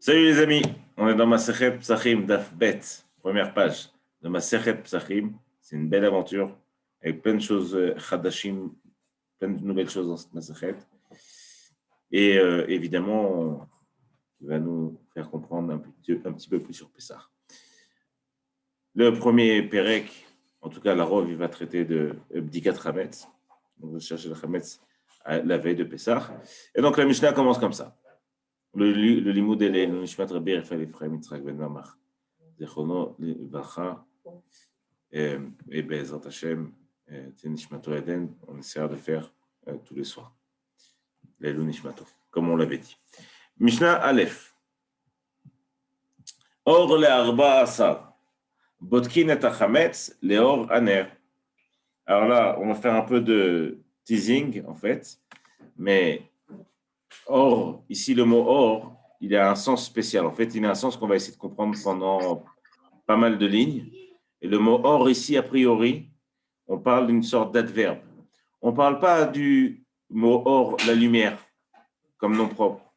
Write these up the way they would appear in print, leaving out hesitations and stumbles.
Salut les amis, on est dans Masechet Psachim Daf Bet, première page de Masechet Psachim. C'est une belle aventure avec plein de choses Chadashim, plein de nouvelles choses dans cette Masechet. Et évidemment, il va nous faire comprendre un petit peu plus sur Pessah. Le premier Pérec, en tout cas la Rov, il va traiter de Bdikat Chametz. On va chercher le Chametz la veille de Pessah. Et donc la Mishnah commence comme ça. Le limoud est le nishmat Rabbi Raphaël Ephraim Yitzhak ben Mamach Zechono Livracha et Be'ezrat Hashem Nishmato Eden. On essaiera de faire tous les soirs l'Elu Nishmato, comme on l'avait dit. Mishnah Aleph. Or le arba asar botkin et achametz leor aner. Alors là, on va faire un peu de teasing en fait, mais or, ici le mot or, il a un sens spécial. En fait, il a un sens qu'on va essayer de comprendre pendant pas mal de lignes. Et le mot or ici, a priori, on parle d'une sorte d'adverbe. On ne parle pas du mot or, la lumière, comme nom propre.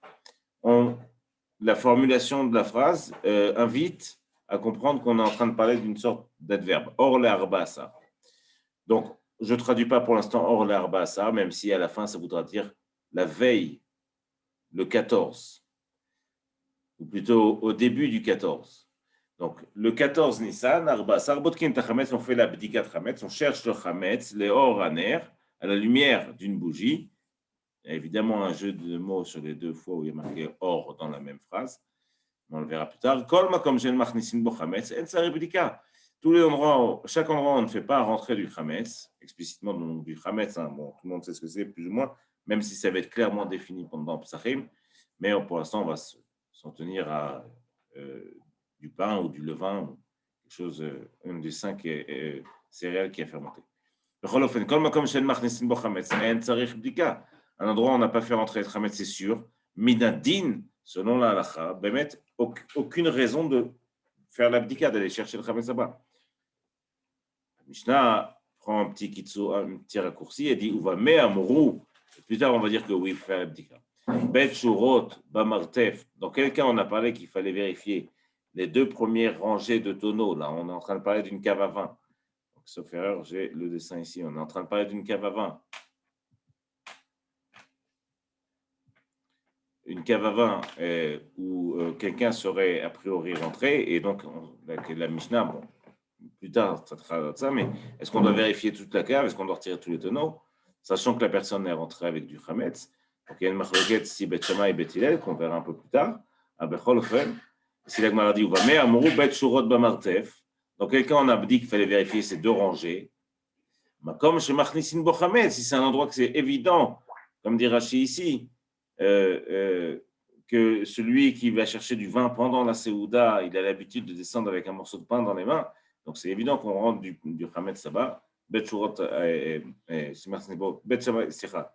La formulation de la phrase invite à comprendre qu'on est en train de parler d'une sorte d'adverbe. Or l'arba ça. Donc, je ne traduis pas pour l'instant or l'arba ça, même si à la fin, ça voudra dire la veille, le 14, ou plutôt au début du 14. Donc, le 14 Nissan, Arba, Sarbotkin Tachametz, on fait la Bdikat Chametz, on cherche le Chametz, les or aner, à la lumière d'une bougie. Il y a évidemment un jeu de mots sur les deux fois où il y a marqué or dans la même phrase. On le verra plus tard. Kolma comme j'ai le Machnisin Bo Chametz, en Sari Bdika. Tous les endroits, chaque endroit, on ne fait pas rentrer du Chametz, explicitement du Chametz. Hein. Bon, tout le monde sait ce que c'est, plus ou moins, même si ça va être clairement défini pendant Psachim. Mais pour l'instant, on va s'en tenir à du pain ou du levain, quelque chose, une des 5 céréales qui a fermenté. Un endroit où on n'a pas fait rentrer le chametz, c'est sûr. Midadin, selon la halakha, bémet, aucune raison de faire l'abdika, d'aller chercher le chametz là-bas. Mishnah prend un petit raccourci et dit Uva me amrou. Plus tard, on va dire que oui, il faut faire l'abdika. Bet shurot bamartef. Dans quel cas on a parlé qu'il fallait vérifier les deux premières rangées de tonneaux. Là, on est en train de parler d'une cave à vin. Donc, sauf erreur, j'ai le dessin ici. On est en train de parler d'une cave à vin. Une cave à vin où quelqu'un serait a priori rentré. Et donc, la Mishnah, bon, plus tard, ça traitera de ça, mais est-ce qu'on doit vérifier toute la cave? Est-ce qu'on doit retirer tous les tonneaux? Sachant que la personne est rentrée avec du chametz. Donc, il y a une machloket si Bet Shammai et Bet Hillel, qu'on verra un peu plus tard. À Bechol Ofen. Si la Gemara dit ou va mais amrou bet shurot bamartef. Donc quelqu'un en a dit qu'il fallait vérifier ces deux rangées. Mais comme chez Machnisin Bo Chametz, si c'est un endroit que c'est évident, comme dit Rashi ici, que celui qui va chercher du vin pendant la Séouda, il a l'habitude de descendre avec un morceau de pain dans les mains. Donc c'est évident qu'on rentre du Chametz là-bas. Bet shurot bet Shammai sicha.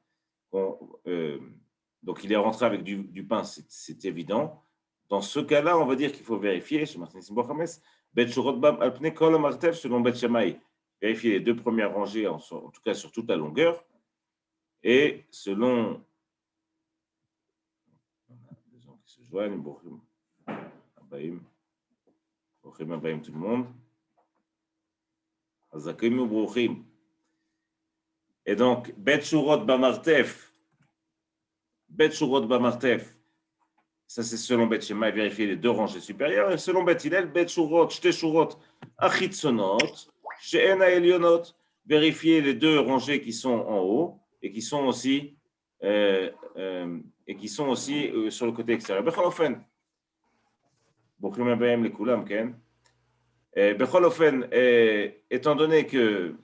Donc il est rentré avec du pain, c'est évident. Dans ce cas-là, on va dire qu'il faut vérifier, chez Martin Simbo Hames, Bet Shurot Bam Alpne Kol Martev, selon Bet Shammai, vérifier les deux premières rangées, en tout cas sur toute la longueur, et selon les gens qui se joignent, Bochim Abaim, Bochim Abaim tout le monde, Azakim ou Bochim. Et donc, Bet Shurot Bamartef, Bet Shurot Bamartef, ça, c'est selon Bet Shammai, vérifier les deux rangées supérieures. Et selon Bet Hillel, Bet Shurot, Shte Shurot, Achitzonot, She'en Ha'elyonot, vérifier les deux rangées qui sont en haut et qui sont aussi, sur le côté extérieur. Bechol Ofen. Bochim Abayim le Kulam, Ken. Bechol Ofen, étant donné qu'il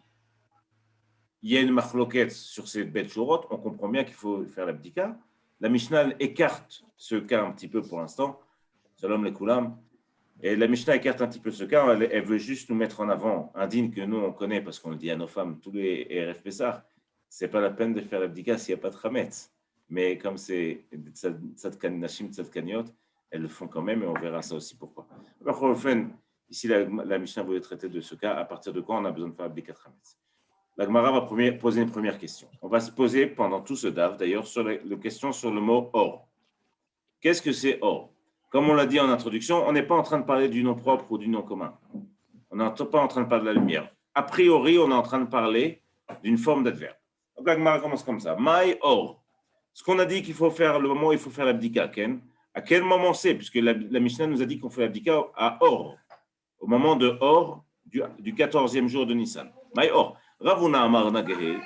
y a une machloket sur ces Bet Shurot, on comprend bien qu'il faut faire l'abdika. La Mishnah écarte ce cas un petit peu pour l'instant. Shalom les Koulam. Et la Mishnah écarte un petit peu ce cas. Elle veut juste nous mettre en avant un din que nous, on connaît parce qu'on le dit à nos femmes, tous les RF Pessar. Ce n'est pas la peine de faire l'abdika s'il n'y a pas de chametz. Mais comme c'est tzadkan nashim, tzadkaniot, elles le font quand même et on verra ça aussi pourquoi. Alors, ici, la Mishnah voulait traiter de ce cas. À partir de quand on a besoin de faire l'abdika de chametz? La Gemara va poser une première question. On va se poser pendant tout ce DAF, d'ailleurs, sur la question sur le mot or. Qu'est-ce que c'est or? comme on l'a dit en introduction, on n'est pas en train de parler du nom propre ou du nom commun. On n'est pas en train de parler de la lumière. A priori, on est en train de parler d'une forme d'adverbe. Donc la Gemara commence comme ça. Mai or. Ce qu'on a dit qu'il faut faire, le moment où il faut faire l'abdika, Ken. À quel moment c'est? Puisque la Mishnah nous a dit qu'on fait l'abdika à or, au moment de or du 14e jour de Nissan. Mai or. Ravuna amar nagehe.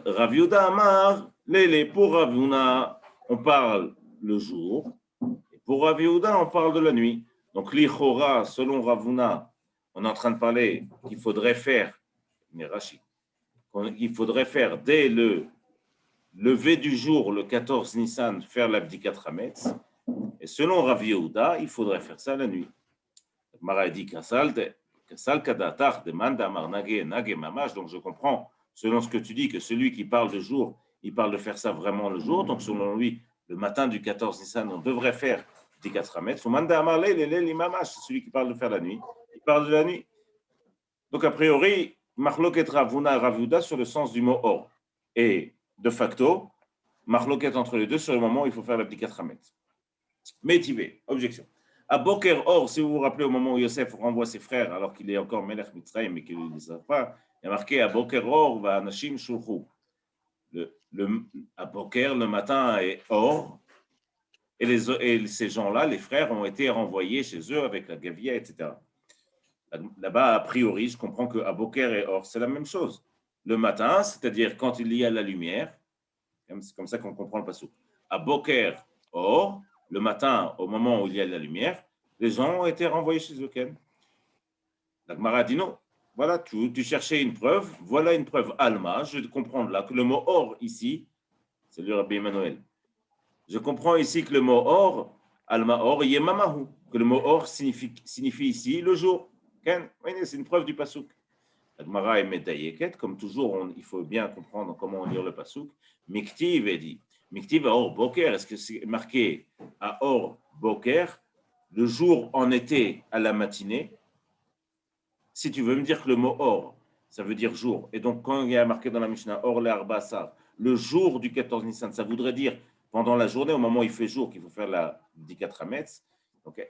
Rav Yehuda amar lele. Pour Ravuna, on parle le jour. Et pour Rav Yehuda, on parle de la nuit. Donc l'Ichora, selon Ravuna, on est en train de parler qu'il faudrait faire, mais Rachid, il faudrait faire dès le lever du jour, le 14 Nissan, faire l'abdikat Hametz. Et selon Rav Yehuda, il faudrait faire ça la nuit. Mara dit Kassal Kadatar demande à Marnage Nage Mamash. Donc je comprends, selon ce que tu dis, que celui qui parle de jour, il parle de faire ça vraiment le jour. Donc selon lui, le matin du 14 Nissan, on devrait faire l'abdikat Hametz. Manda Amarle Lele Mamash, c'est celui qui parle de faire la nuit. Il parle de la nuit. Donc a priori, Machloket Ravuna et Rav Yehuda sur le sens du mot or. Et de facto, Machloket entre les deux sur le moment où il faut faire l'abdikat Hametz. Métivé, objection. À Boker Or, si vous vous rappelez au moment où Yosef renvoie ses frères alors qu'il est encore Melech Mitzrayim mais qu'il ne le savent pas, il y a marqué à Boker Or va Anashim Shulchu. À Boker, le matin est Or, et ces gens-là, les frères, ont été renvoyés chez eux avec la Gavia, etc. Là-bas, a priori, je comprends que à Boker et Or, c'est la même chose. Le matin, c'est-à-dire quand il y a la lumière, c'est comme ça qu'on comprend le passage. À Boker Or, le matin, au moment où il y a de la lumière, les gens ont été renvoyés chez eux. La Gemara dit non. Voilà, tu cherchais une preuve, voilà une preuve. Alma, je comprends là que le mot or ici, c'est le Rabbi Emmanuel. Je comprends ici que le mot or, Alma or, yemamahu, que le mot or signifie ici le jour. C'est une preuve du pasuk. La Gemara est médaillée, comme toujours, il faut bien comprendre comment lire le pasuk. Miktiv est dit. Miktiv à Or Boker, est-ce que c'est marqué à Or Boker, le jour en été à la matinée? Si tu veux me dire que le mot Or, ça veut dire jour, et donc quand il y a marqué dans la Mishnah Or le Arbasa, le jour du 14 Nissan, ça voudrait dire pendant la journée, au moment où il fait jour, qu'il faut faire la Dikat Hametz. Donc,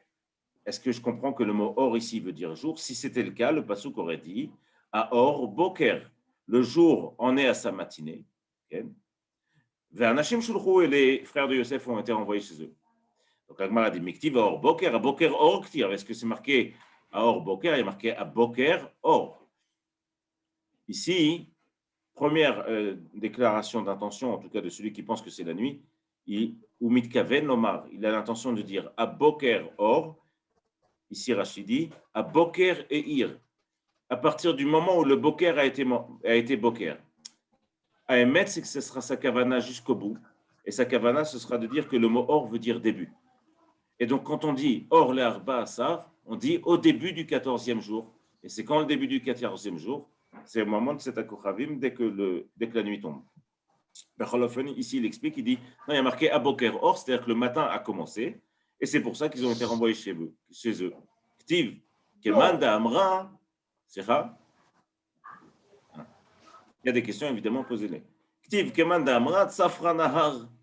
est-ce que je comprends que le mot Or ici veut dire jour? Si c'était le cas, le pasuk aurait dit à Or Boker, le jour en est à sa matinée. Ve'anashim shulchu, et les frères de Yosef ont été renvoyés chez eux. Donc la Gemara a dit Miktiv à Or Boker, à Boker Or Ktir. Est-ce que c'est marqué à Or Boker? Il est marqué à Boker Or. Ici, première déclaration d'intention, en tout cas de celui qui pense que c'est la nuit, ou Mitkaven Lomar, il a l'intention de dire à Boker Or. Ici Rachidi, à Boker et Ir. À partir du moment où le Boker a été Boker. À Emet, c'est que ce sera sa kavana jusqu'au bout. Et sa kavana, ce sera de dire que le mot or veut dire début. Et donc, quand on dit or le arba asar, on dit au début du 14e jour. Et c'est quand le début du 14e jour? C'est au moment de cet akochavim, dès que la nuit tombe. Ici, il explique, il dit, non, il y a marqué aboker or, c'est-à-dire que le matin a commencé. Et c'est pour ça qu'ils ont été renvoyés chez eux. Ktiv, kemanda amra, c'est ça? Il y a des questions, évidemment, posez-les.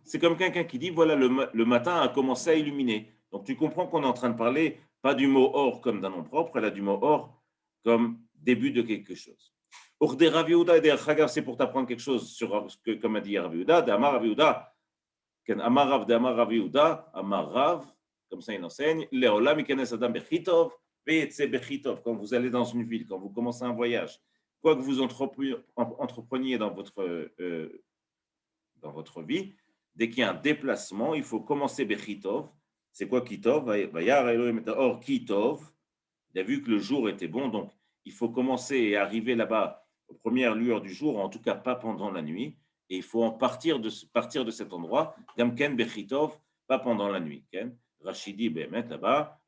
C'est comme quelqu'un qui dit, voilà, le matin a commencé à illuminer. Donc, tu comprends qu'on est en train de parler, pas du mot or comme d'un nom propre, elle a du mot or comme début de quelque chose. C'est pour t'apprendre quelque chose sur ce que, comme a dit Rav Yehuda, d'Amar Rav Yehuda, Amar Rav Yehuda, Amar Rav, comme ça il enseigne, Leolam ikanes adam bechitov, ve'yetze bechitov, quand vous allez dans une ville, quand vous commencez un voyage, quoi que vous entrepreniez dans votre vie, dès qu'il y a un déplacement, il faut commencer Bechitov. C'est quoi Kitov? Or Kitov, il a vu que le jour était bon, donc il faut commencer et arriver là-bas aux premières lueurs du jour, en tout cas pas pendant la nuit, et il faut en partir de cet endroit, Gamken Bechitov, pas pendant la nuit. Rachidi Behemet là-bas,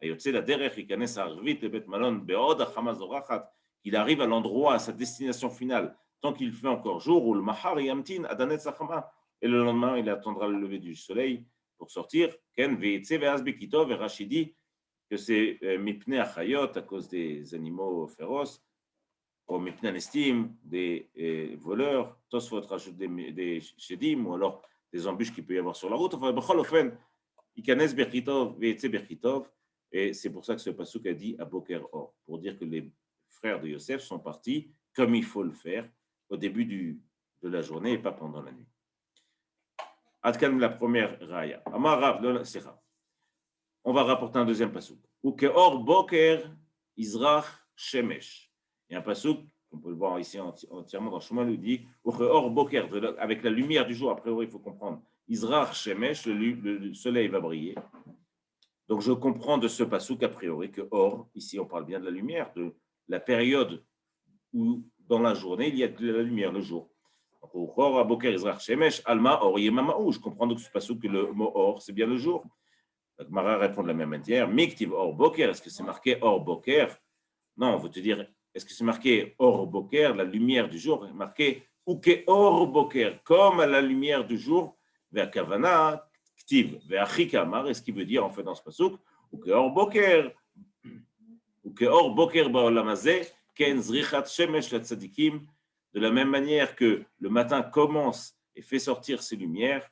il arrive à l'endroit, à sa destination finale, tant qu'il fait encore jour, ou le mahar yamtin adanet sachama, et le lendemain, il attendra le lever du soleil pour sortir. Ken veitse ve'azbekitov, et Rachidi, que c'est mipnei achayot, à cause des animaux féroces, ou mipnei nestim, des voleurs, Tosfot rajoute des shedim, ou alors des embûches qu'il peut y avoir sur la route. Enfin, b'chol ofen, Ikanes Bechitov, Ve'etze Bechitov. Et c'est pour ça que ce pasuk a dit à Boker Or, pour dire que les frères de Yosef sont partis comme il faut le faire au début de la journée et pas pendant la nuit. Adkan, la première raya. Amar Rav, on va rapporter un deuxième pasuk. Ou que Or Boker Izrach Shemesh. Il y a un pasuk, on peut le voir ici entièrement dans Shmuel, il dit Ou que Or Boker, avec la lumière du jour, a priori il faut comprendre. Izrach Shemesh, le soleil va briller. Donc, je comprends de ce pasuk a priori que Or, ici on parle bien de la lumière, de la période où dans la journée il y a de la lumière, le jour. Donc, Or, Aboker, Izrach, Shemesh, Alma, Or, Yemamaou. Je comprends donc ce pasuk que le mot Or, c'est bien le jour. Donc, Mara répond de la même manière. Miktiv Or Boker, est-ce que c'est marqué Or Boker? Non, on veut te dire, est-ce que c'est marqué Or Boker, la lumière du jour, marqué Uke Or Boker, comme à la lumière du jour, vers Kavana, et ce qui veut dire en fait dans ce pasuk, ou que Or Boker, ken zrichat shemesh la tzadikim, de la même manière que le matin commence et fait sortir ses lumières,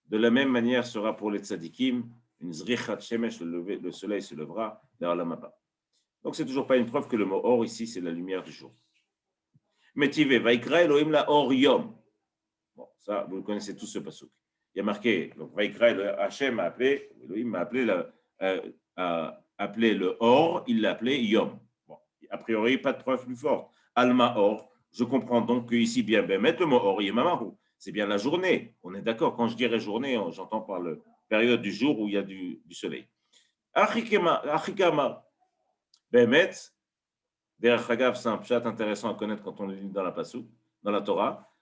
de la même manière sera pour les tzadikim une zrichat shemesh, le soleil se levera vers la maba. Donc c'est toujours pas une preuve que le mot or ici c'est la lumière du jour. Metive vaikra Elohim la or yom. Bon, ça vous le connaissez tous ce pasuk. Il y a marqué, donc Vaikra, Hachem a appelé, Elohim m'a appelé, le Or, il l'a appelé Yom. Bon, a priori, pas de preuve plus forte. Alma Or, je comprends donc que ici, bien, mettre le mot Or, Yemamahu, c'est bien la journée. On est d'accord, quand je dirais journée, j'entends par la période du jour où il y a du soleil. Achikama, Bemet, derrière Chagav, c'est un pshat intéressant à connaître quand on le lit dans la Pasuk, dans la Torah.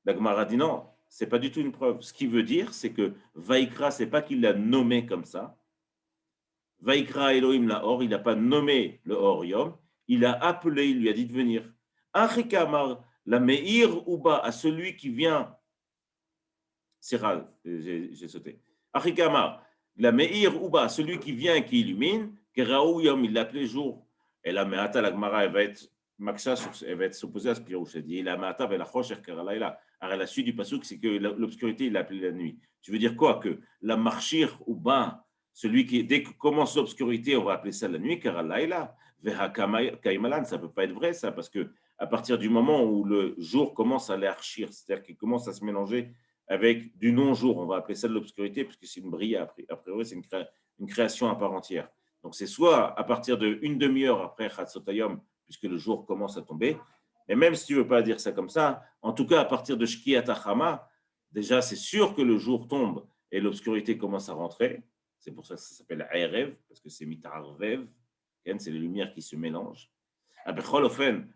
La Gemara dit non, c'est pas du tout une preuve. Ce qui veut dire, c'est que Vaikra, c'est pas qu'il l'a nommé comme ça. Vaikra Elohim la Or, il n'a pas nommé le Or Yom, il a appelé, il lui a dit de venir. Achikamar, la Meir Uba, à celui qui vient. C'est rare, j'ai sauté. Achikamar, la Meir Uba, celui qui vient et qui illumine, Keraou Yom, il l'a appelé jour. Et la Meata, la Gemara, elle va être Maksha, elle va être s'opposer à ce pirouche. Elle dit la Meata, la Chosh, Keralayla. Alors, la suite du pasuk, c'est que l'obscurité, il l'a appelé la nuit. Tu veux dire quoi? Que la marchir ou ben, celui qui, dès que commence l'obscurité, on va appeler ça la nuit, car Laïla, Kaimalan, ça ne peut pas être vrai, ça, parce que à partir du moment où le jour commence à l'archir, c'est-à-dire qu'il commence à se mélanger avec du non-jour, on va appeler ça de l'obscurité, puisque c'est une brille, a priori, c'est une création à part entière. Donc, c'est soit à partir d'une demi-heure après Chatzotayom, puisque le jour commence à tomber, et même si tu ne veux pas dire ça comme ça, en tout cas, à partir de Shkiat HaChama, déjà, c'est sûr que le jour tombe et l'obscurité commence à rentrer. C'est pour ça que ça s'appelle Erev, parce que c'est Mitarvev, c'est les lumières qui se mélangent. À Bechol Ofen,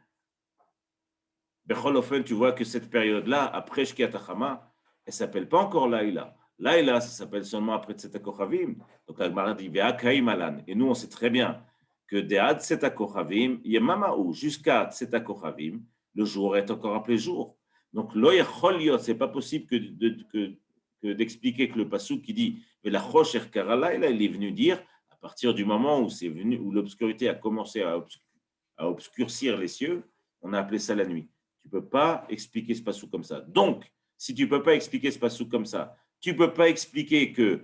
tu vois que cette période-là, après Shkiat HaChama, elle ne s'appelle pas encore Laïla. Laïla, ça s'appelle seulement après Tzeta Kochavim. Donc, la Gemara dit Ve'akaim Alan. Et nous, on sait très bien que De'ad Tzeta Kochavim, Yemamaou, jusqu'à Tzeta Kochavim, le jour est encore appelé jour. Donc, lo yachol yot, c'est pas possible que d'expliquer que le pasuk qui dit la rocher karalaïla, il est venu dire à partir du moment où l'obscurité a commencé à obscurcir les cieux, on a appelé ça la nuit. Tu peux pas expliquer ce pasuk comme ça. Donc, si tu peux pas expliquer ce pasuk comme ça, tu peux pas expliquer que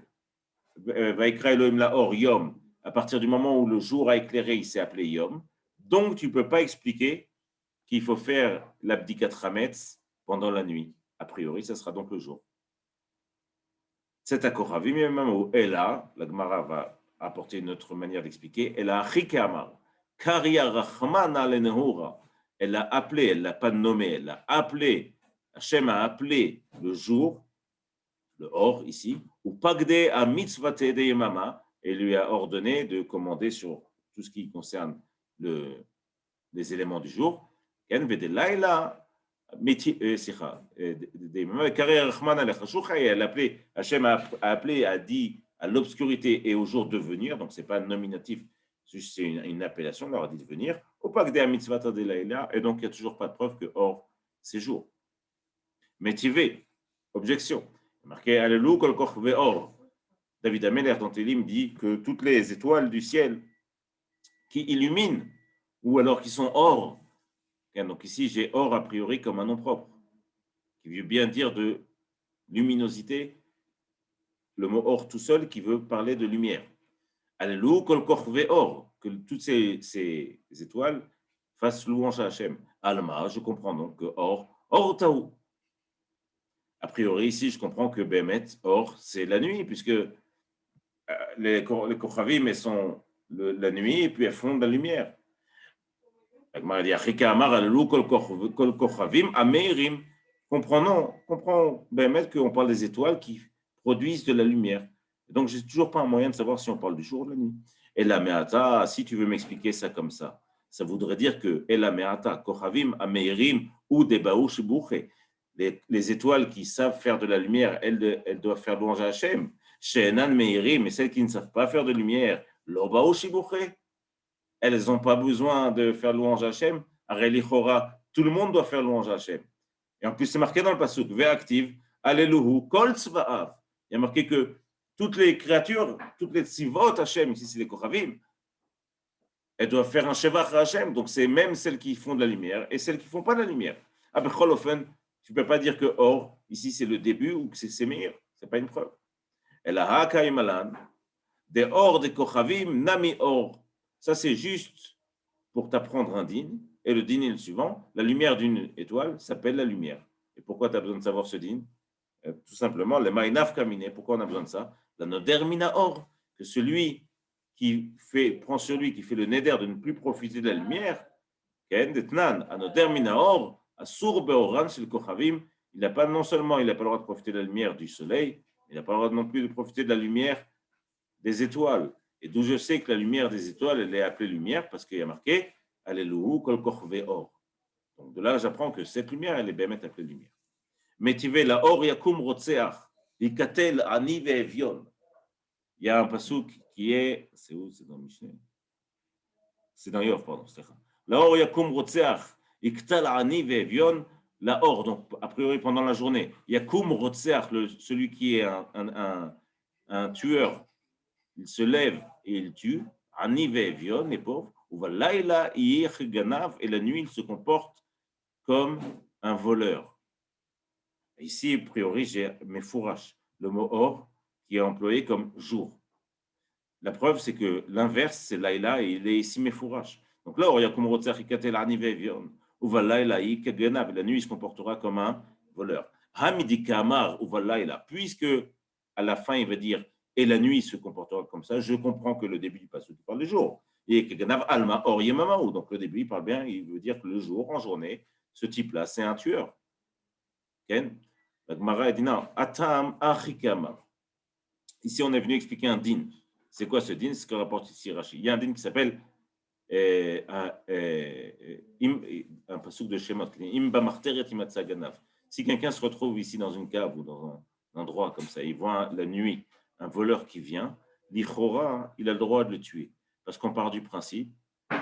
Vaikra Elohim la Or Yom, à partir du moment où le jour a éclairé, il s'est appelé Yom. Donc, tu peux pas expliquer qu'il faut faire l'abdikat Hametz pendant la nuit. A priori, ça sera donc le jour. C'est à Kochavim, et là, la Gemara va apporter une autre manière d'expliquer. Elle a Chikamar, Karia Rachmana Lenehura. Elle l'a appelé, elle ne l'a pas nommé, elle l'a appelé. Hachem a appelé le jour, le Or ici, ou Pagde a Mitzvate de Yemama, et lui a ordonné de commander sur tout ce qui concerne les éléments du jour. Elle a appelé, Hachem a appelé, a dit à l'obscurité et au jour de venir, donc ce n'est pas un nominatif, c'est une appellation, on leur a dit de venir, au pacte de mitzvah de laïla, et donc il n'y a toujours pas de preuve que or, c'est jour. Métivé, objection, marqué Alelu kol koch ve'or. David Ameler dans Télim dit que toutes les étoiles du ciel qui illuminent, ou alors qui sont or, donc ici j'ai or a priori comme un nom propre, qui veut bien dire de luminosité le mot or tout seul qui veut parler de lumière. Alléluia, kol korve or, que toutes ces étoiles fassent louange à Hachem. Alma, je comprends donc que or taou. A priori, ici, je comprends que Bémet, or, c'est la nuit, puisque les Kochavim, elles sont la nuit et puis elles font de la lumière. Comprenons Bémet qu'on parle des étoiles qui produisent de la lumière. Donc, j'ai toujours pas un moyen de savoir si on parle du jour ou de la nuit. Et la meata, si tu veux m'expliquer ça comme ça voudrait dire que la meata, Kochavim, Ameirim ou des Baouch Bouché, les étoiles qui savent faire de la lumière, elles doivent faire louange à Hachem. She'enan Meirim, mais celles qui ne savent pas faire de lumière, lo Baouch Bouché, elles n'ont pas besoin de faire louange à Hachem. Arelichora, tout le monde doit faire louange à Hachem. Et en plus, c'est marqué dans le pasuk, Ve'aktiv, Alléluia, Kol Tzva'av. Il y a marqué que toutes les créatures, toutes les tzivot Hachem, ici c'est les Kochavim, elles doivent faire un shevach à Hachem. Donc c'est même celles qui font de la lumière et celles qui ne font pas de la lumière. Après, tu ne peux pas dire que or, ici c'est le début ou que c'est meilleur. Ce n'est pas une preuve. Et la haka imalan, des or des Kochavim, nami or. Ça c'est juste pour t'apprendre un din. Et le din est le suivant, la lumière d'une étoile s'appelle la lumière. Et pourquoi tu as besoin de savoir ce din? Tout simplement, le ma'inaf kamine. Pourquoi on a besoin de ça? La nodermina or, que celui qui prend sur lui, qui fait le neder de ne plus profiter de la lumière, il n'a pas non seulement il n'a pas le droit de profiter de la lumière du soleil, il n'a pas le droit non plus de profiter de la lumière des étoiles. Et d'où je sais que la lumière des étoiles, elle est appelée lumière parce qu'il y a marqué Alléluia, kol korve or. Donc de là, j'apprends que cette lumière, elle est bien appelée lumière. Metive la or yakum rotseach, ikatel ani ve'evion. Il y a un pasuk qui est, c'est où? C'est dans Mishneh. C'est dans Yov, pardon. La or yakum rotseach, iktal ani ve'evion. La or, donc a priori pendant la journée, yakum rotseach, celui qui est un tueur, il se lève et il tue. Ani ve'evion, les pauvres. Uva laila yich ganav, et la nuit il se comporte comme un voleur. Ici, a priori, j'ai mes fourrages, le mot or qui est employé comme jour. La preuve, c'est que l'inverse, c'est laïla et il est ici mes fourrages. Donc là, la nuit, il se comportera comme un voleur. Puisque à la fin, il va dire et la nuit se comportera comme ça, je comprends que le début du passage parle du jour. Et donc le début, il parle bien, il veut dire que le jour, en journée, ce type-là, c'est un tueur. La Gemara dit non, atam achikama. Ici, on est venu expliquer un din. C'est quoi ce din? C'est ce que rapporte ici Rashi. Il y a un din qui s'appelle un pasuk de Shemot. Si quelqu'un se retrouve ici dans une cave ou dans un endroit comme ça, il voit la nuit un voleur qui vient, l'Ichora, il a le droit de le tuer. Parce qu'on part du principe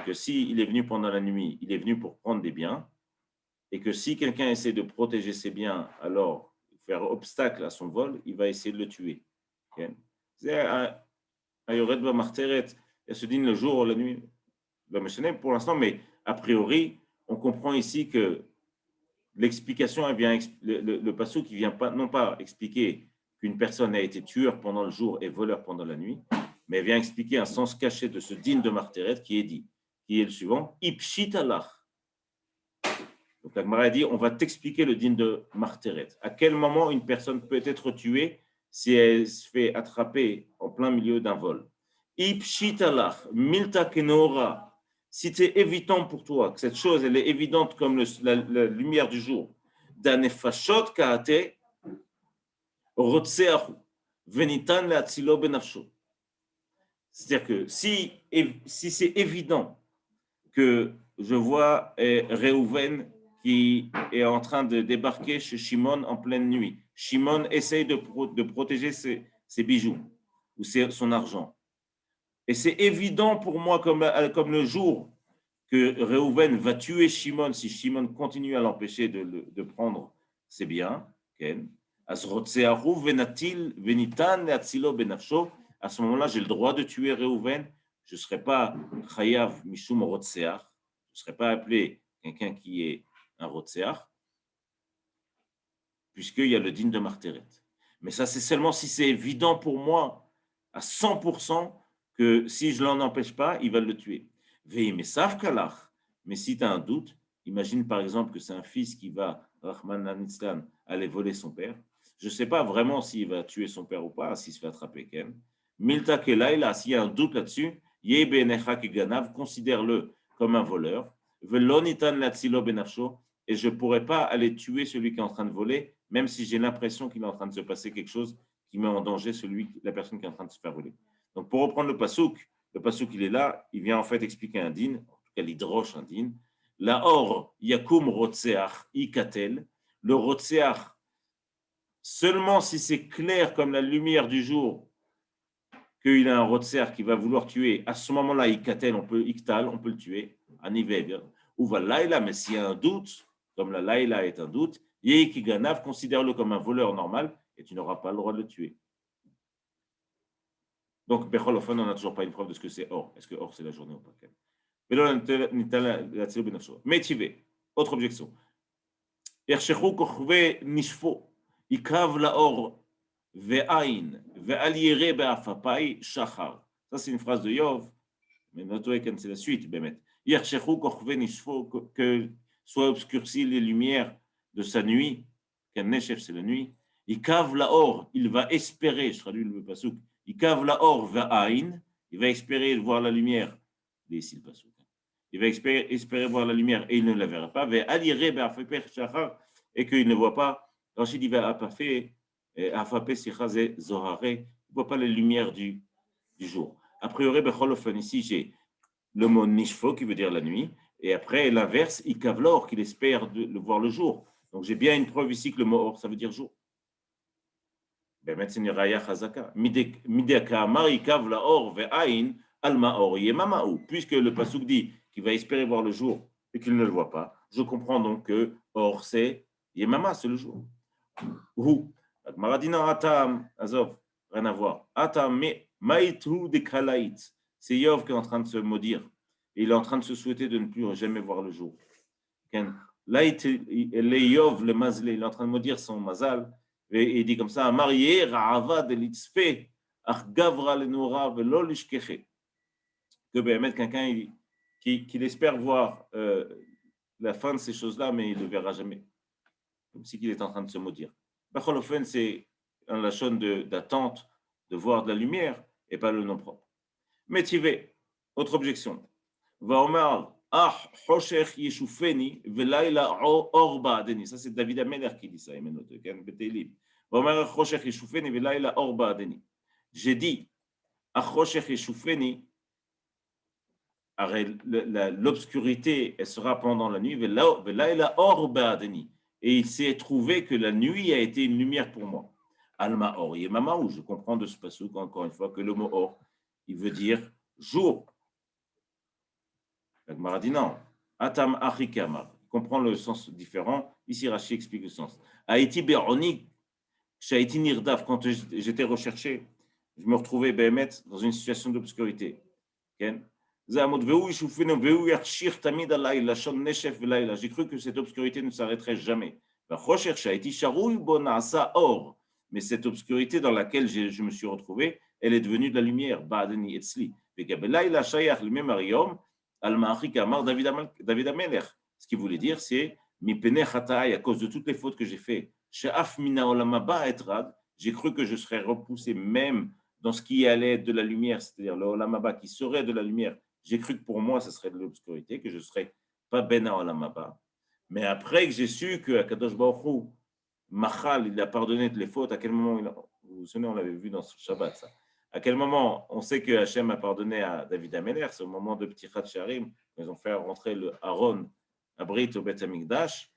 que s'il est venu pendant la nuit, il est venu pour prendre des biens, et que si quelqu'un essaie de protéger ses biens, alors faire obstacle à son vol, il va essayer de le tuer. C'est un Yored Marteret, il se dit le jour ou la nuit, pour l'instant, mais a priori, on comprend ici que l'explication, elle vient, le passage qui vient pas, non pas expliquer qu'une personne a été tueur pendant le jour et voleur pendant la nuit, mais elle vient expliquer un sens caché de ce din de Marteret qui est dit, qui est le suivant, Ipshit Allah. Donc la Gemara dit, on va t'expliquer le din de Marteret. À quel moment une personne peut être tuée si elle se fait attraper en plein milieu d'un vol? Ipshitalach, milta kenora. Si c'est évident pour toi que cette chose, elle est évidente comme la lumière du jour, danefashot kaate rotseahu venitan leatzilo benafsho. C'est-à-dire que si c'est évident que je vois Réhouven qui est en train de débarquer chez Shimon en pleine nuit. Shimon essaye de protéger ses bijoux ou son argent. Et c'est évident pour moi, comme le jour, que Réhouven va tuer Shimon si Shimon continue à l'empêcher de prendre ses biens. À ce moment-là, j'ai le droit de tuer Réhouven. Je ne serai pas Chayav Mishum Rotseach. Je ne serai pas appelé quelqu'un qui est un Rotseach, puisqu'il y a le din de Marteret. Mais ça, c'est seulement si c'est évident pour moi à 100% que si je ne l'en empêche pas, il va le tuer. Mais savent kalach. Mais si tu as un doute, imagine par exemple que c'est un fils qui va, Rahman al aller voler son père. Je ne sais pas vraiment s'il va tuer son père ou pas, s'il se fait attraper. Milta Kelaïla, s'il y a un doute là-dessus, considère-le comme un voleur. Et je ne pourrais pas aller tuer celui qui est en train de voler, même si j'ai l'impression qu'il est en train de se passer quelque chose qui met en danger la personne qui est en train de se faire voler. Donc, pour reprendre le pasouk, il est là, il vient en fait expliquer un din, en tout cas l'hydroche un din. La or yakum rotseach ikatel. Le rotseach, seulement si c'est clair comme la lumière du jour qu'il a un rotser qui va vouloir tuer, à ce moment-là, ikatel, on peut le tuer, anivev, ou va laïla, mais s'il y a un doute, comme la laïla est un doute, yeiki ganav, considère-le comme un voleur normal, et tu n'auras pas le droit de le tuer. Donc, Becholophone, on n'a toujours pas une preuve de ce que c'est or. Est-ce que or c'est la journée ou pas? Mais Tivé, autre objection. Ershechou kochve nishfo, ikav la or ve'ain, ve'al yere be'afapai shachar. Ça, c'est une phrase de Yov, mais c'est la suite, Bémet. Ershechou kochve nishfo, que soit obscurci les lumières de sa nuit, qu'un neshef, c'est la nuit. Ikav la or, il va espérer, je traduis le pasouk, ikav la or ve'ain, il va espérer voir la lumière, ici le pasouk. Il va espérer voir la lumière et il ne la verra pas. Et qu'il ne voit pas. Rachid il va apafé, il ne voit pas la lumière du jour. A priori, ici, j'ai le mot nishfo qui veut dire la nuit. Et après, l'inverse, ikavlor, qu'il espère le voir le jour. Donc j'ai bien une preuve ici que le mot or, ça veut dire jour. Puisque le pasuk dit qu'il va espérer voir le jour et qu'il ne le voit pas, je comprends donc que or c'est Yemama, c'est le jour. Ou, Maradina Atam, Azov, rien à voir. Atam, Maïtou de Kalaït, c'est Yov qui est en train de se maudire. Et il est en train de se souhaiter de ne plus jamais voir le jour. Là, le Yov, le Mazlé, il est en train de maudire son Mazal. Et il dit comme ça, marié, Ra'ava de l'Itzfe, Ach Gavra le Noura, Velo l'Ishkeche. Que mettre quelqu'un qui espère voir la fin de ces choses-là, mais il ne le verra jamais. Comme si il est en train de se maudire. Bacholofen, c'est un lachon d'attente, de voir de la lumière, et pas le nom propre. Métivé, autre objection. Vaomar, Ah, Hoshech Yeshufeni, Velaila Orba Adeni. Ça, c'est David Ameler qui dit ça. Vaomar, Hoshech Yeshufeni, Velaila Orba Adeni. J'ai dit, Hoshech Yeshufeni, l'obscurité, elle sera pendant la nuit, Velaila Orba Adeni. Et il s'est trouvé que la nuit a été une lumière pour moi. Alma Or, Yemama, où je comprends de ce passage, encore une fois, que le mot Or, il veut dire jour. La Gemara dit non. Atam Achikamar. Il comprend le sens différent. Ici, Rashi explique le sens. Haïti Beroni, Shaïti Nirdaf, quand j'étais recherché, je me retrouvais dans une situation d'obscurité. J'ai cru que cette obscurité ne s'arrêterait jamais. Mais cette obscurité dans laquelle je me suis retrouvé, elle est devenue de la lumière. David Amelech. Ce qu'il voulait dire, c'est à cause de toutes les fautes que j'ai faites. J'ai cru que je serais repoussé même dans ce qui allait de la lumière, c'est-à-dire le Olamaba qui serait de la lumière. J'ai cru que pour moi, ce serait de l'obscurité, que je ne serais pas Bena Olamaba. Mais après que j'ai su que Akadosh Baruch Hu, Machal, il a pardonné toutes les fautes, à quel moment vous vous souvenez, on l'avait vu dans ce Shabbat, ça. À quel moment on sait que Hachem a pardonné à David Ameler, c'est au moment de Ptichat Sharim, ils ont fait rentrer le Aaron à Brit au Beth Amikdash.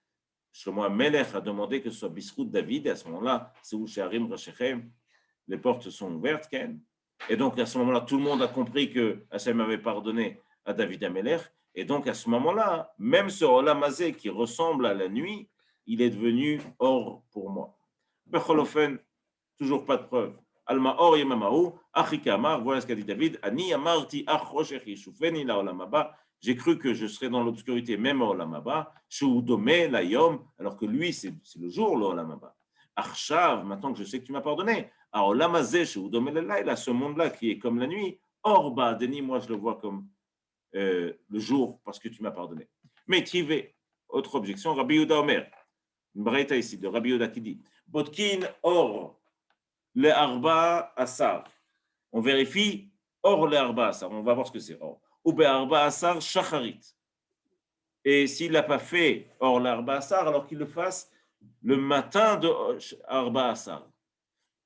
Shlomo Amelech a demandé que ce soit Bisrout David, et à ce moment-là, c'est où Sharim Rachechem, les portes sont ouvertes, Ken. Et donc à ce moment-là, tout le monde a compris que Hachem avait pardonné à David Ameler. Et donc à ce moment-là, même ce Olam Hazé qui ressemble à la nuit, il est devenu or pour moi. Becholofen, toujours pas de preuve. Alma or yemamahu, achikamar, voilà ce qu'a dit David. Ani amarti achoshech yeshufeni la olam haba. J'ai cru que je serais dans l'obscurité, même au olam haba. Sheudomé la yom, alors que lui, c'est le jour, le olam haba. Arshav, maintenant que je sais que tu m'as pardonné. Alors, l'amazé, chez Udom el ce monde-là qui est comme la nuit, Orba, Denis, moi je le vois comme le jour parce que tu m'as pardonné. Mais Tivé, autre objection, Rabbi Yehuda Omer, une braïta ici de Rabbi Yehuda qui dit Botkin or le arba asar. On vérifie or le arba asar. On va voir ce que c'est or. Ou be arba asar shacharit. Et s'il n'a pas fait or le arba asar, alors qu'il le fasse le matin de arba asar.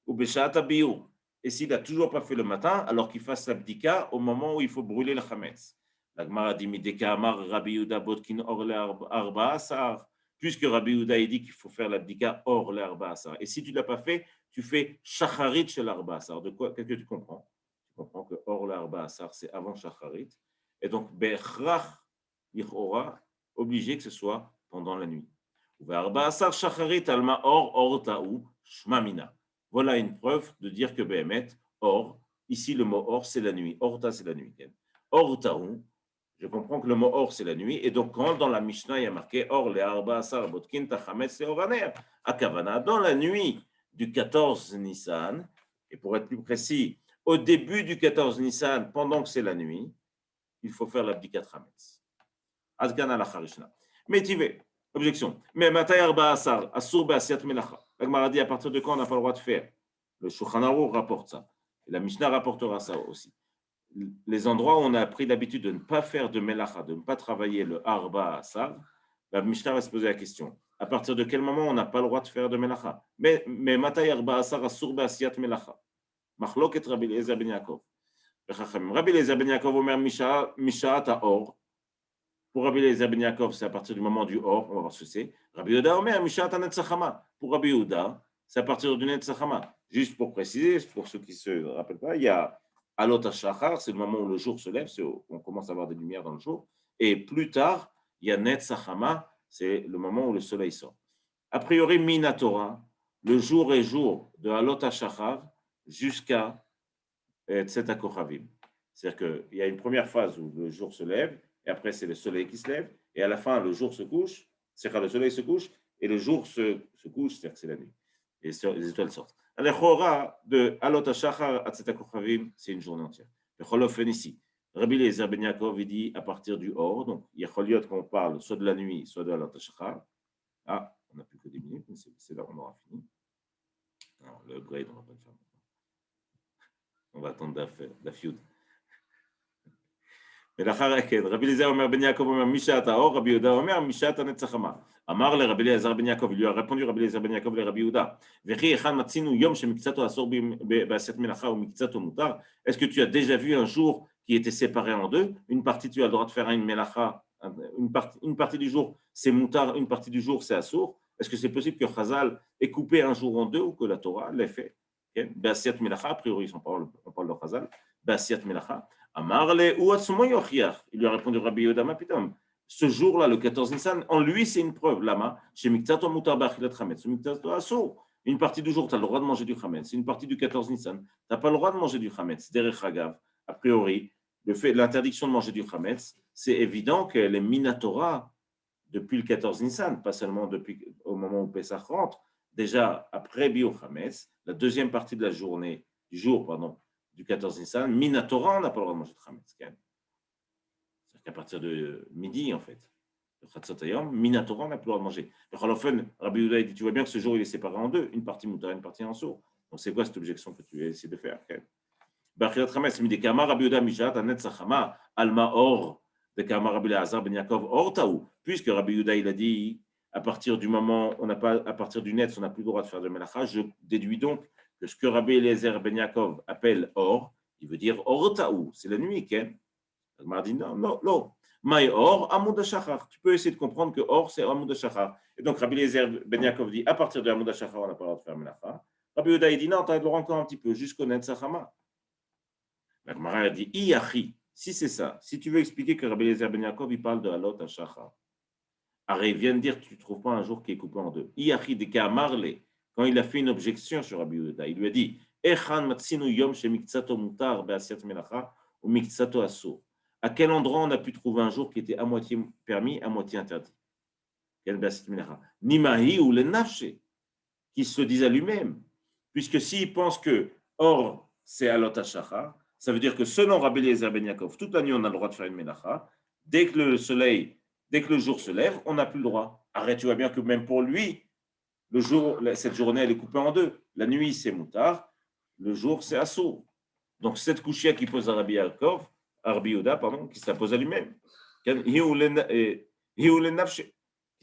Ou be shata biur. Et s'il n'a toujours pas fait le matin, alors qu'il fasse l'abdika au moment où il faut brûler le chametz. La Gemara dit Mideka Amar Rabbi Yehuda Botkin or le arba asar. Puisque Rabbi Yehuda dit qu'il faut faire l'abdika or le arba asar. Et si tu ne l'as pas fait, tu fais shacharit chez l'arba asar. De quoi? Qu'est-ce que tu comprends? Tu comprends que or le arba asar, c'est avant shacharit. Et donc, bechrach yichora, obligé que ce soit pendant la nuit. Arba asar shacharit alma or ta'u shmamina. Voilà une preuve de dire que Behemet, or, ici le mot or, c'est la nuit. Orta, c'est la nuit. Or ta'u, je comprends que le mot or, c'est la nuit. Et donc, quand dans la Mishnah, il y a marqué or, le arba asar, botkin, tachametz, le oraner, à Kavana, dans la nuit du 14 Nissan, et pour être plus précis, au début du 14 Nissan, pendant que c'est la nuit, il faut faire l'abdikat chametz. Azgana la charishna. Mais tive, objection. Mais matay arba asar, asur be'asiat melacha. La Gemara dit à partir de quand on n'a pas le droit de faire. Le Shulchan Aruch rapporte ça. Et la Mishnah rapportera ça aussi. Les endroits où on a pris l'habitude de ne pas faire de melacha, de ne pas travailler le arba asar, la Mishnah va se poser la question. À partir de quel moment on n'a pas le droit de faire de melacha? Mais matay arba asar, asur be'asiat melacha. Machloket Rabbi Eliezer ben Yaakov. Rabbi Eliezer ben Yaakov omer mishaat haor. Pour Rabbi Eliezer ben Yaakov, c'est à partir du moment du or, on va voir ce que c'est. Rabbi Yehuda omer mishaat hanetzachama. Pour Rabbi Yehuda, c'est à partir du netzachama. Juste pour préciser, pour ceux qui ne se rappellent pas, il y a alot hashachar, c'est le moment où le jour se lève, on commence à avoir des lumières dans le jour. Et plus tard, il y a netzachama, c'est le moment où le soleil sort. A priori, minatora, le jour est jour de alot hashachar jusqu'à Tzeta Kochavim. C'est-à-dire qu'il y a une première phase où le jour se lève, et après c'est le soleil qui se lève, et à la fin le jour se couche, c'est quand le soleil se couche, et le jour se couche, c'est-à-dire que c'est la nuit. Et les étoiles sortent. Alors, de Alot HaShachar à Tzeta Kochavim, c'est une journée entière. Le Cholofen ici. Rabbi Eliezer ben Yaakov, il dit à partir du Or, donc il y a Choliot quand on parle soit de la nuit, soit de Alot HaShachar. Ah, on n'a plus que 10 minutes, mais c'est là qu'on aura fini. Non, le upgrade, on va pas le faire. On va attendre la feud. Rabbi Eliezer Omer ben Yaakov Omer Mishat Haor, Rabbi Yehuda Omer Mishat Hanetzachama. Amar le Rabbi Eliezer ben Yaakov, il lui a répondu Rabbi Eliezer ben Yaakov le Rabbi Yehuda. Vechi echan matzinu yom shemikzato asor be'aset melacha ou mikzato mutar. Est-ce que tu as déjà vu un jour qui était séparé en deux? Une partie tu as le droit de faire une melacha, une partie du jour c'est mutar, une partie du jour c'est asur. Est-ce que c'est possible que Chazal ait coupé un jour en deux ou que la Torah l'ait fait? Be'asiat melacha, a priori on parle de Chazal. Be'asiat melacha. Amarle ou Atsumo Yochiach. Il lui a répondu Rabbi Yehuda Mapitom. Ce jour-là, le 14 Nissan, en lui, c'est une preuve. Lama, chez Miktato Mutar Bachilat Chametz, Miktato Asso. Une partie du jour, tu as le droit de manger du Chametz. Une partie du 14 Nissan, tu n'as pas le droit de manger du Chametz. Derech Hagav, a priori, l'interdiction de manger du Chametz, c'est évident qu'elle est Minatora depuis le 14 Nissan, pas seulement depuis au moment où Pesach rentre. Déjà, après Bio Chametz, la deuxième partie de la journée, du 14 Nissan, Minatora, on n'a pas le droit de manger de Chametz. C'est-à-dire qu'à partir de midi, en fait, le Chatzotayom, Minatora, on n'a plus le droit de manger. Le Chalofen, Rabbi Yehuda dit, tu vois bien que ce jour, il est séparé en deux, une partie Moutar, une partie en sourd. Donc, c'est quoi cette objection que tu essaies de faire? Bachilat Chametz, Midekama, Rabbi Yehuda, Mishat, Anetzachama, Alma Or, Dekama, Rabbi Elazar, Ben Yaakov, Or Taou. Puisque Rabbi Yehuda, il a dit, à partir du moment, à partir du net, on n'a plus le droit de faire de Melacha, je déduis donc que ce que Rabbi Eliezer ben Yaakov appelle or, il veut dire or taou, c'est la nuit, Ken. Il m'a dit non. Maï or, Amoud HaShachar. Tu peux essayer de comprendre que or, c'est Amoud HaShachar. Et donc Rabbi Eliezer ben Yaakov dit à partir de Amoud HaShachar, on n'a pas le droit de faire Melacha. Rabbi Yehuda, il dit non, tu as le droit encore un petit peu, jusqu'au Netzachama. La Gemara a dit Iachi. Si c'est ça, si tu veux expliquer que Rabbi Eliezer ben Yaakov, il parle de Alot HaShachar. Arrête, vient de dire que tu ne trouves pas un jour qui est coupé en deux. Iachi de Kamarle. Quand il a fait une objection sur Rabbi Yehuda, il lui a dit à quel endroit on a pu trouver un jour qui était à moitié permis, à moitié interdit? Nimahi ou le nafshe. qui se disent à lui-même. Puisque s'il pense que Or, c'est Alot HaShachar, ça veut dire que selon Rabbi Eliezer Ben Yaakov, toute la nuit, on a le droit de faire une Mélacha. Dès que le jour se lève, on n'a plus le droit. Arrête, tu vois bien que même pour lui, cette journée, elle est coupée en deux. La nuit, c'est Moutar, le jour, c'est Assour. Donc, cette couchia qui pose à Rabbi Yaakov, à Rabbi Yehuda, pardon, qui s'impose à lui-même. Qui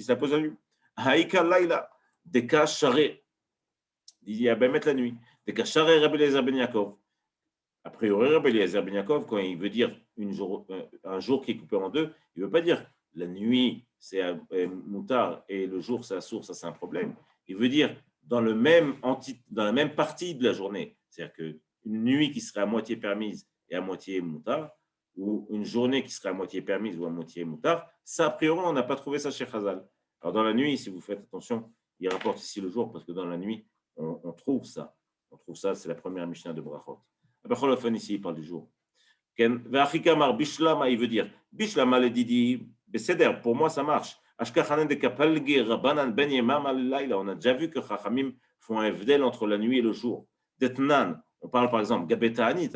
s'impose à lui. Haïka Laila, Deka Share, il y a bien mettre la nuit. Deka Share Rabbi Eliezer Ben Yaakov. A priori, Rabbi Eliezer Ben Yaakov, quand il veut dire un jour qui est coupé en deux, il ne veut pas dire la nuit, c'est Moutar et le jour, c'est Assour, ça c'est un problème. Il veut dire dans la même partie de la journée. C'est-à-dire qu'une nuit qui serait à moitié permise et à moitié Moutar, ou une journée qui serait à moitié permise ou à moitié Moutar, ça, a priori, on n'a pas trouvé ça chez Chazal. Alors dans la nuit, si vous faites attention, il rapporte ici le jour, parce que dans la nuit, on trouve ça. On trouve ça, c'est la première Mishnah de Brachot. Ici, il parle du jour. Bishlama, il veut dire Bishlama le Didi, Beseder, pour moi ça marche. On a déjà vu que Chachamim font un vdel entre la nuit et le jour. Detnan, on parle par exemple Gabetani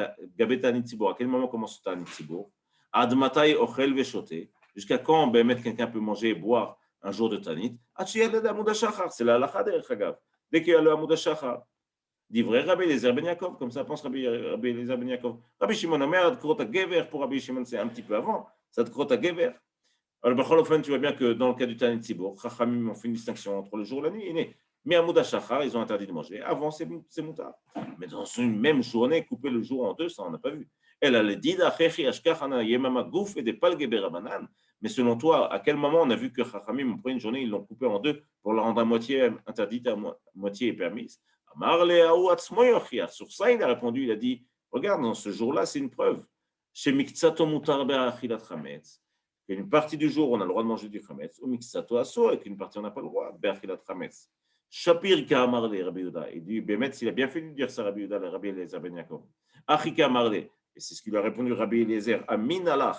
Tzibor. À quel moment commence Tani Tzibor? Admatai Ochel Veshote. Jusqu'à quand quelqu'un peut manger et boire un jour de Tanit? C'est la halakha derech hagav. Dès qu'il y a le Amud HaShachar. Divrei Rabbi Eliezer Ben Yaakov, comme ça pense Rabbi Eliezer Ben Yaakov. Rabbi Shimon Omer, Adkrot HaGever, pour Rabbi Shimon, c'est un petit peu avant, c'est Adkrot HaGever. Alors, Bechol Ofen, tu vois bien que dans le cas du Tanit Tzibor, Chachamim ont fait une distinction entre le jour et la nuit. Mais à Mouda Shachar, ils ont interdit de manger. Avant, c'est Moutar. Mais dans une même journée, couper le jour en deux, ça, on n'a pas vu. Elle a le dit, mais selon toi, à quel moment on a vu que Chachamim ont pris une journée, ils l'ont coupé en deux pour la rendre à moitié interdite, à moitié permise? Sur ça, il a répondu, il a dit, regarde, dans ce jour-là, c'est une preuve. Chez Mikzato Mutar Be'achilat Chametz, une partie du jour, on a le droit de manger du Chametz, ou Mikzato Asso, et qu'une partie, on n'a pas le droit, Be'achilat Chametz. Shapir Ka'amar le Rabbi Yehuda, il dit, Bémet, il a bien fait de dire ça, Rabbi Yehuda, le Rabbi Eliezer Ben Yaakov. Achika Amarle, et c'est ce qu'il a répondu, Rabbi Eliezer, Amin Alach.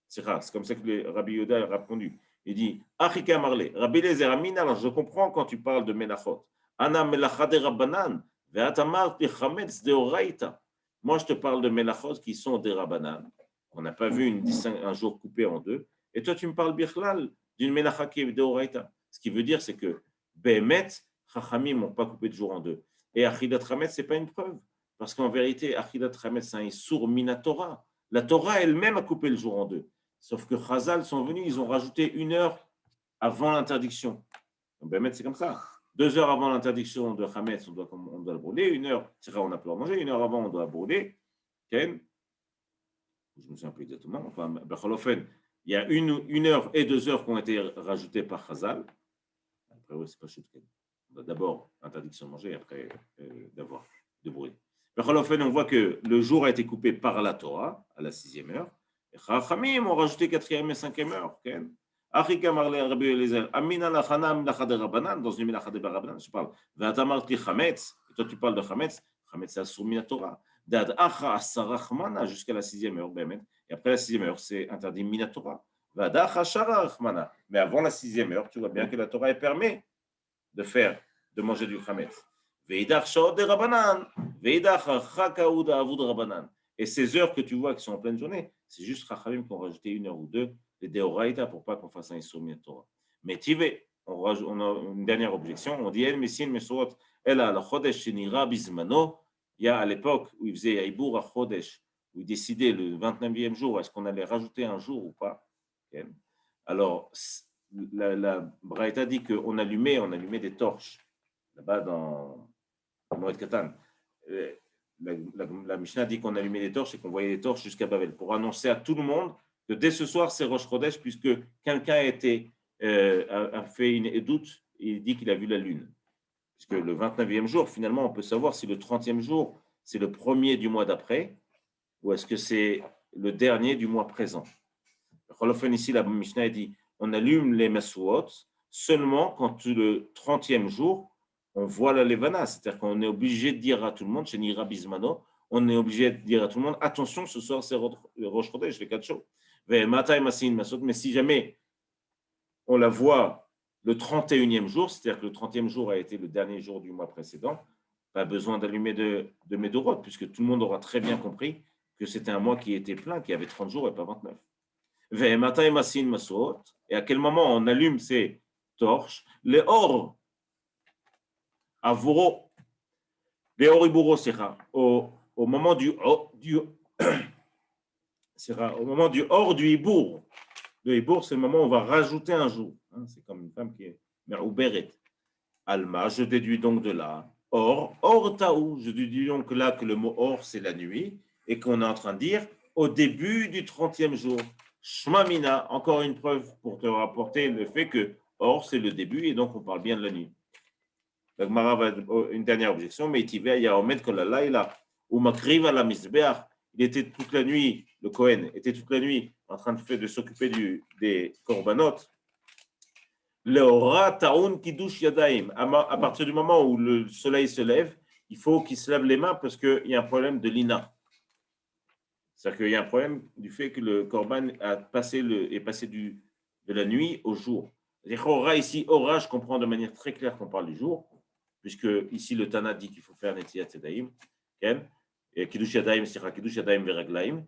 C'est comme ça que le Rabbi Yehuda a répondu. Il dit, Achika Amarle, Rabbi Eliezer, Amin Alach, je comprends quand tu parles de Melachot. Ana melacha de Rabbanan, ve'atamar chametz de Oraita. Moi, je te parle de melachot qui sont des Rabbanan. On n'a pas vu un jour coupé en deux. Et toi, tu me parles bichlal d'une melacha qui est de Oraita. Ce qui veut dire, c'est que Behemet, Chachamim n'ont pas coupé de jour en deux. Et Achidat Chametz, ce n'est pas une preuve. Parce qu'en vérité, Achidat Chametz, c'est un Issour mina Torah. La Torah elle-même a coupé le jour en deux. Sauf que Chazal sont venus, ils ont rajouté 1 heure avant l'interdiction. Behemet, c'est comme ça. 2 heures avant l'interdiction de Hametz, on doit le brûler. 1 heure, c'est vrai, on a pu le manger. 1 heure avant, on doit le brûler. Okay. Je me souviens plus exactement. Enfin, il y a 1 heure et 2 heures qui ont été rajoutées par Chazal. Après, oui, c'est pas Shutken. D'abord, interdiction de manger, après, d'avoir de brûler. On voit que le jour a été coupé par la Torah, à la 6e heure. Et Chachamim ont rajouté 4e et 5e heure. Okay. Achika marle Rabbi Eliezer, Amina lachana melacha de Rabbanan, dans une melacha de Rabbanan, je parle. V'atamarti chametz, et toi tu parles de chametz, chametz c'est assur mina Torah. Dad acha asarachmana, jusqu'à la 6e heure, et après la 6e heure, c'est interdit mina Torah. V'adacha sharachmana, mais avant la 6e heure, tu vois bien que la Torah permet de manger du chametz. Ve'idach shaot de Rabbanan, ve'idach chakaouda avud Rabbanan. Et ces heures que tu vois qui sont en pleine journée, c'est juste Chachamim qui ont rajouté 1 heure ou 2 les Deoraita pour pas qu'on fasse un Issour mina Torah. Mais Tivé, on a une dernière objection. On dit El Messin Mesorot El al Chodesh Shenira Bizmano. Il y a à l'époque où il faisait Yaïbour à Chodesh, où il décidait le 29e jour, est-ce qu'on allait rajouter un jour ou pas. Alors, la Braïta dit qu'on allumait des torches là-bas dans Moed Katan. La Mishnah dit qu'on allumait des torches et qu'on voyait des torches jusqu'à Babel pour annoncer à tout le monde que dès ce soir, c'est Rosh Chodesh, puisque quelqu'un a fait une édoute et il dit qu'il a vu la lune. Puisque le 29e jour, finalement, on peut savoir si le 30e jour, c'est le premier du mois d'après ou est-ce que c'est le dernier du mois présent. Ici, la Mishnah dit on allume les Mesuot seulement quand le 30e jour, on voit la Levana, c'est-à-dire qu'on est obligé de dire à tout le monde, chez Nira Bismano, on est obligé de dire à tout le monde, attention, ce soir c'est Rosh Chodesh, les 4 jours. Mais si jamais on la voit le 31e jour, c'est-à-dire que le 30e jour a été le dernier jour du mois précédent, pas besoin d'allumer de médoroth, puisque tout le monde aura très bien compris que c'était un mois qui était plein, qui avait 30 jours et pas 29. Et à quel moment on allume ces torches? Les or, avuro, les oriburo, au moment au moment du or du hibour. Le hibour, c'est le moment où on va rajouter un jour. C'est comme une femme qui est merouberet. Alma, je déduis donc de là. Or taou, je déduis donc là que le mot or, c'est la nuit, et qu'on est en train de dire au début du 30e jour. Shmamina, encore une preuve pour te rapporter le fait que or, c'est le début, et donc on parle bien de la nuit. Donc, Mara va une dernière objection, mais il y a Omed Kolalaïla, ou Makriv à la Misbeach, il était toute la nuit, le Kohen était toute la nuit en train de s'occuper des korbanot. Leora taoun kidush yadaim. À partir du moment où le soleil se lève, il faut qu'il se lave les mains parce qu'il y a un problème de l'ina. C'est-à-dire qu'il y a un problème du fait que le korban est passé de la nuit au jour. Ora ici, ora, je comprends de manière très claire qu'on parle du jour, puisque ici le Tana dit qu'il faut faire Netiyat Yadayim, et Kiddush Yadayim, c'est Kiddush Yadayim Veraglaim.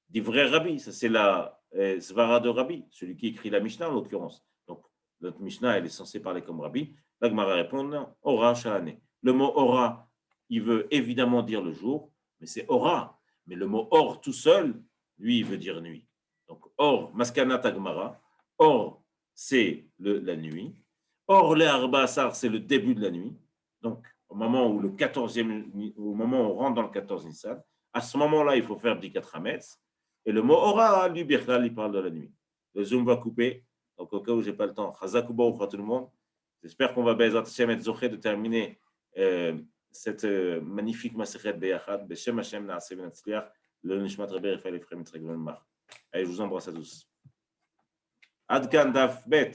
Divrei Rabbi, ça c'est la Svara de Rabbi, celui qui écrit la Mishnah en l'occurrence. Donc notre Mishnah, elle est censée parler comme Rabbi. La Gemara répond non, Ora Shahane. Le mot Ora, il veut évidemment dire le jour, mais c'est Ora. Mais le mot Or tout seul, lui, il veut dire nuit. Donc Or, Maskana Tagmara, Or, c'est la nuit. Or, le Arba Asar, c'est le début de la nuit. Donc, au moment où au moment où on rentre dans le 14 Nissan, à ce moment-là, il faut faire Bdikat Hametz. Et le mot Ora, lui, Birklal, il parle de la nuit. Le zoom va couper. Donc, au cas où je n'ai pas le temps, Chazakouba ou tout le monde. J'espère qu'on va Bezat Hashem et Zoché de terminer cette magnifique Masechet Beyachad. Beshem Hashem Naaseh Ben Tzliach. Le Nishmat Rabbi Raphaël Ephraim Tzrek Ben Mar. Allez, je vous embrasse à tous. Adkan Daf Bet.